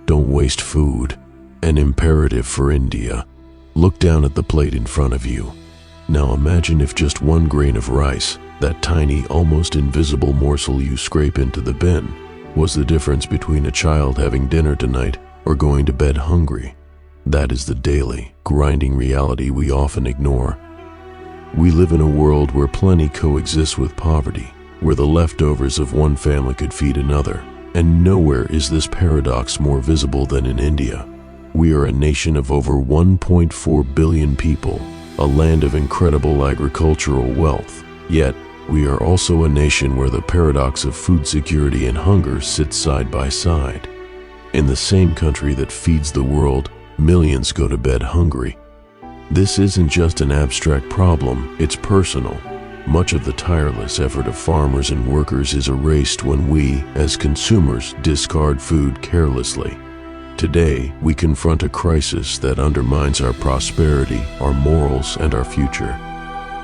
Don't waste food. An imperative for India. Look down at the plate in front of you. Now imagine if just one grain of rice, that tiny, almost invisible morsel you scrape into the bin, was the difference between a child having dinner tonight or going to bed hungry. That is the daily, grinding reality we often ignore. We live in a world where plenty coexists with poverty, where the leftovers of one family could feed another, and nowhere is this paradox more visible than in India. We are a nation of over 1.4 billion people, a land of incredible agricultural wealth, yet we are also a nation where the paradox of food security and hunger sits side by side. In the same country that feeds the world, millions go to bed hungry. This isn't just an abstract problem, it's personal. Much of the tireless effort of farmers and workers is erased when we, as consumers, discard food carelessly. Today, we confront a crisis that undermines our prosperity, our morals, and our future.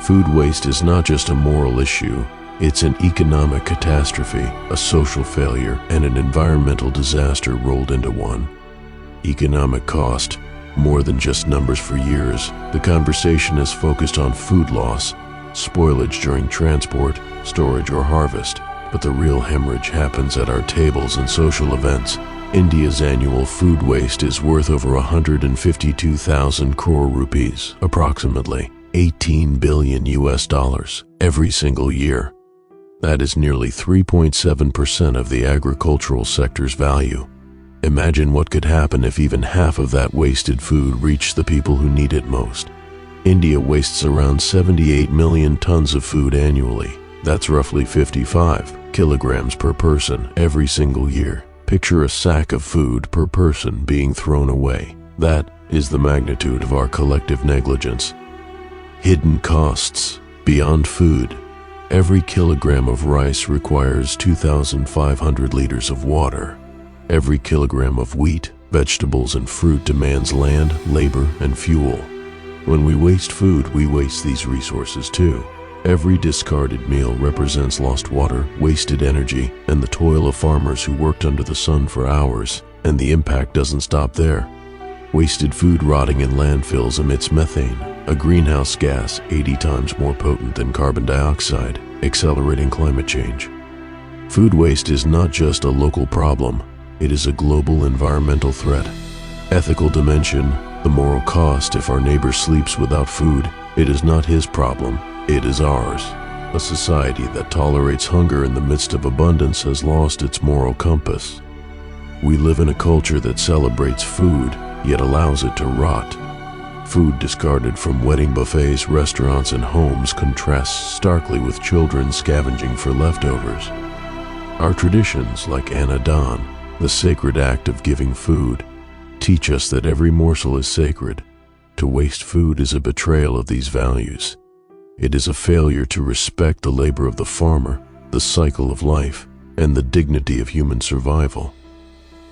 Food waste is not just a moral issue, it's an economic catastrophe, a social failure, and an environmental disaster rolled into one. Economic cost. More than just numbers for years, the conversation has focused on food loss, spoilage during transport, storage, or harvest, but the real hemorrhage happens at our tables and social events. India's annual food waste is worth over 152,000 crore rupees, approximately 18 billion US dollars, every single year. That is nearly 3.7% of the agricultural sector's value. Imagine what could happen if even half of that wasted food reached the people who need it most. India wastes around 78 million tons of food annually. That's roughly 55 kilograms per person every single year. Picture a sack of food per person being thrown away. That is the magnitude of our collective negligence. Hidden costs. Beyond food, every kilogram of rice requires 2,500 liters of water. Every kilogram of wheat, vegetables, and fruit demands land, labor, and fuel. When we waste food, we waste these resources too. Every discarded meal represents lost water, wasted energy, and the toil of farmers who worked under the sun for hours, and the impact doesn't stop there. Wasted food rotting in landfills emits methane, a greenhouse gas 80 times more potent than carbon dioxide, accelerating climate change. Food waste is not just a local problem, it is a global environmental threat. Ethical dimension, the moral cost if our neighbor sleeps without food, it is not his problem, it is ours. A society that tolerates hunger in the midst of abundance has lost its moral compass. We live in a culture that celebrates food, yet allows it to rot. Food discarded from wedding buffets, restaurants, and homes contrasts starkly with children scavenging for leftovers. Our traditions, like Annadan, the sacred act of giving food, teach us that every morsel is sacred. To waste food is a betrayal of these values. It is a failure to respect the labor of the farmer, the cycle of life, and the dignity of human survival.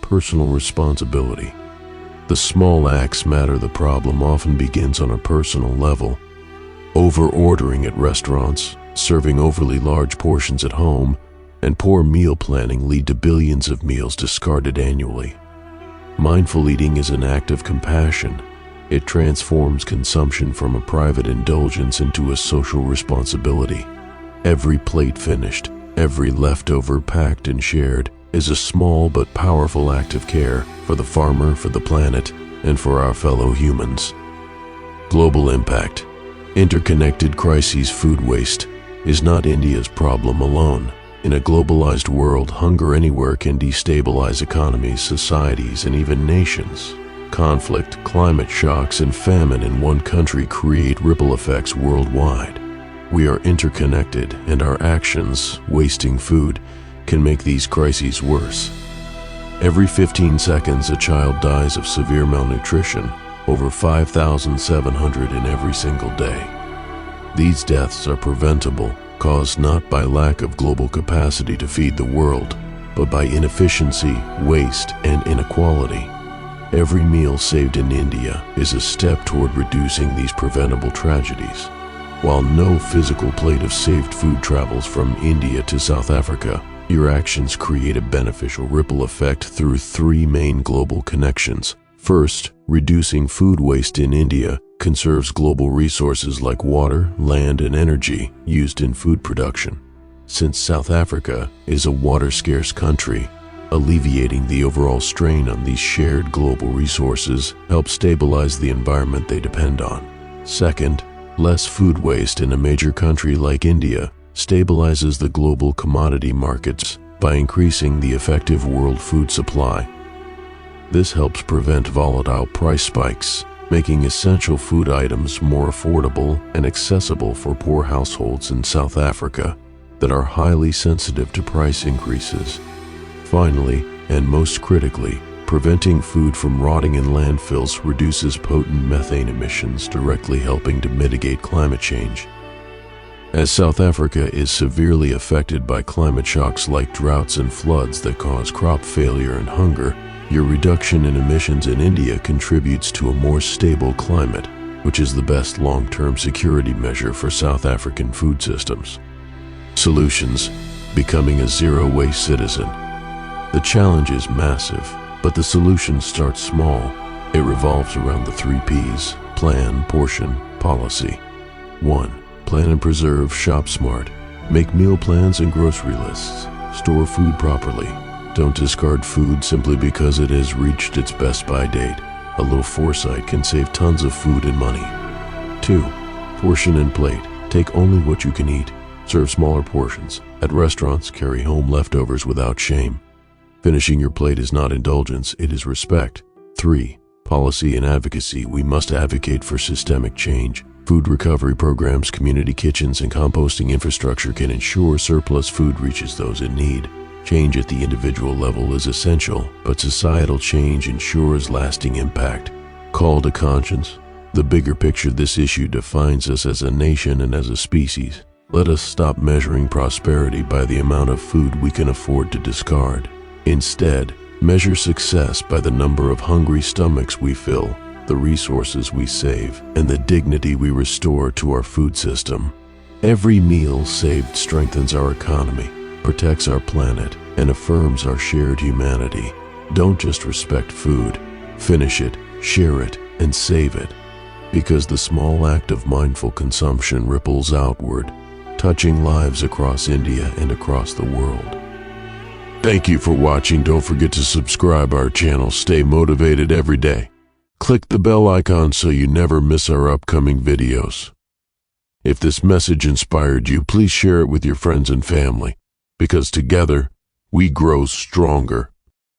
Personal responsibility. The small acts matter. The problem often begins on a personal level. Over-ordering at restaurants, serving overly large portions at home, and poor meal planning lead to billions of meals discarded annually. Mindful eating is an act of compassion. It transforms consumption from a private indulgence into a social responsibility. Every plate finished, every leftover packed and shared, is a small but powerful act of care for the farmer, for the planet, and for our fellow humans. Global impact. Interconnected crises. Food waste is not India's problem alone. In a globalized world, hunger anywhere can destabilize economies, societies, and even nations. Conflict, climate shocks, and famine in one country create ripple effects worldwide. We are interconnected, and our actions, wasting food, can make these crises worse. Every 15 seconds, a child dies of severe malnutrition, over 5,700 in every single day. These deaths are preventable, caused not by lack of global capacity to feed the world, but by inefficiency, waste, and inequality. Every meal saved in India is a step toward reducing these preventable tragedies. While no physical plate of saved food travels from India to South Africa, Your actions create a beneficial ripple effect through three main global connections. First, reducing food waste in India conserves global resources like water, land, and energy used in food production. Since South Africa is a water-scarce country, alleviating the overall strain on these shared global resources helps stabilize the environment they depend on. Second, less food waste in a major country like India stabilizes the global commodity markets by increasing the effective world food supply. This helps prevent volatile price spikes, making essential food items more affordable and accessible for poor households in South Africa that are highly sensitive to price increases. Finally, and most critically, preventing food from rotting in landfills reduces potent methane emissions, directly helping to mitigate climate change. As South Africa is severely affected by climate shocks like droughts and floods that cause crop failure and hunger, your reduction in emissions in India contributes to a more stable climate, which is the best long-term security measure for South African food systems. Solutions: becoming a zero-waste citizen. The challenge is massive, but the solution starts small. It revolves around the 3 Ps: plan, portion, policy. 1. Plan and preserve, shop smart. Make meal plans and grocery lists. Store food properly. Don't discard food simply because it has reached its best-by date. A little foresight can save tons of food and money. 2. Portion and plate. Take only what you can eat. Serve smaller portions. At restaurants, carry home leftovers without shame. Finishing your plate is not indulgence, it is respect. 3. Policy and advocacy. We must advocate for systemic change. Food recovery programs, community kitchens, and composting infrastructure can ensure surplus food reaches those in need. Change at the individual level is essential, but societal change ensures lasting impact. Call to conscience. The bigger picture: this issue defines us as a nation and as a species. Let us stop measuring prosperity by the amount of food we can afford to discard. Instead, measure success by the number of hungry stomachs we fill, the resources we save, and the dignity we restore to our food system. Every meal saved strengthens our economy, protects our planet, and affirms our shared humanity. Don't just respect food. Finish it, share it, and save it. Because the small act of mindful consumption ripples outward, touching lives across India and across the world. Thank you for watching. Don't forget to subscribe our channel. Stay motivated every day. Click the bell icon so you never miss our upcoming videos. If this message inspired you, please share it with your friends and family, because together we grow stronger.